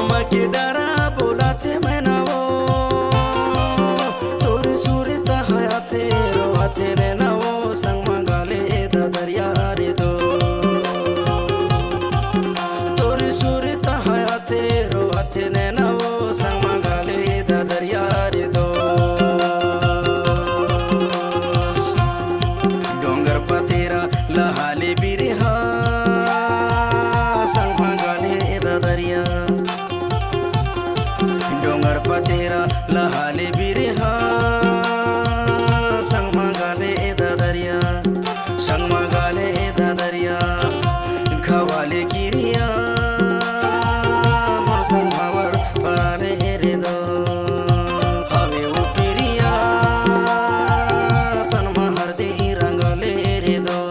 के डरा बोलाते मैं ना वो तोरी सूरता हयाते रोते रे ना वो संग मंगाले दा दरिया रे दो तोरी सूरता हयाते रोते रे ना वो संग मंगाले दा दरिया रे दो डोंगर पतेरा लहाले बिरहा संग मंगाले दा दरिया डोंगर पतेरा लहाले बिरहा संग मंगाले दा दरिया संग मंगाले दा दरिया खवाले गिरिया मोर संग भावर पाले रे दो हवे उपिरिया तन महर दे रंगले रे दो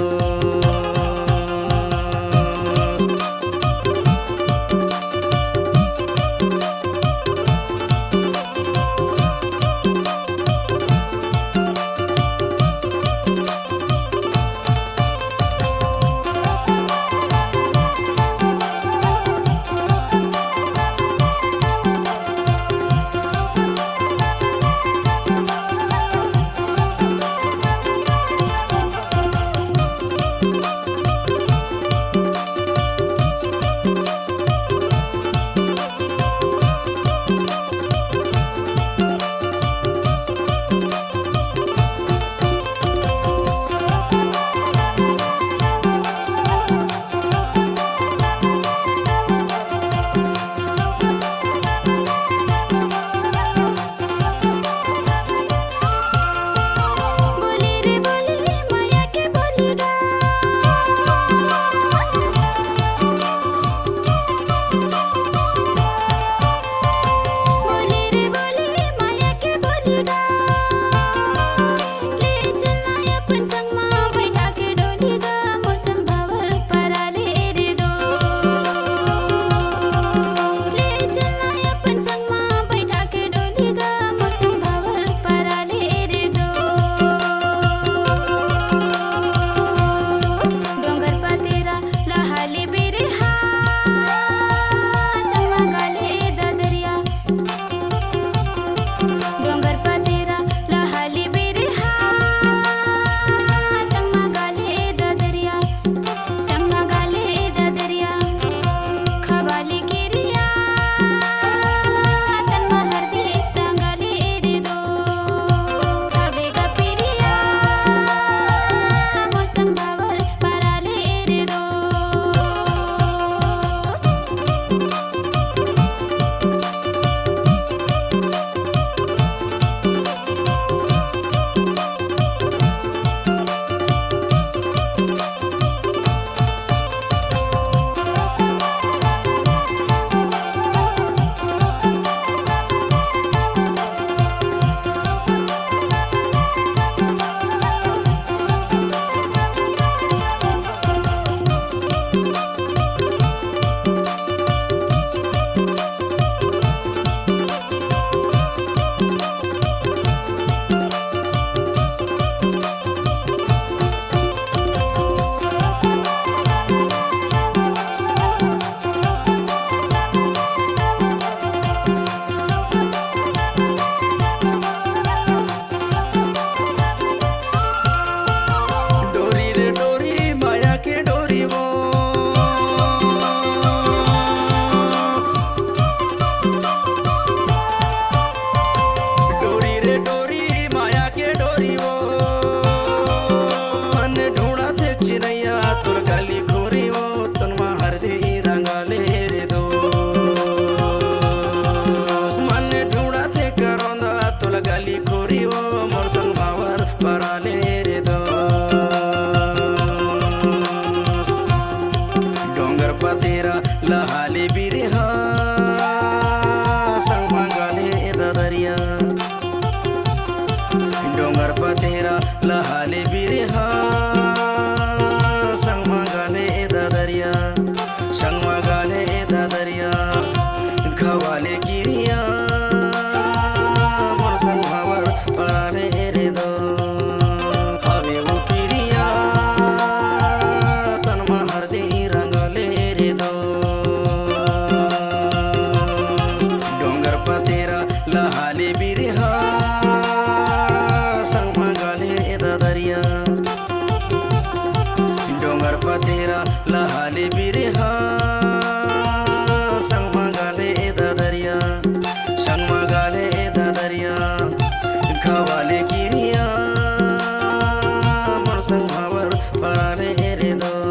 लहाले बिरहा संग मंगाले दा दरिया डोंगर पतेरा लहाले बिरहा संग मंगाले दा दरिया संग मंगाले दा दरिया खवाले गिरिया मोर संग भावर पराले रे दो हवे उपिरिया तन महर दे रंगले रे दो ले दो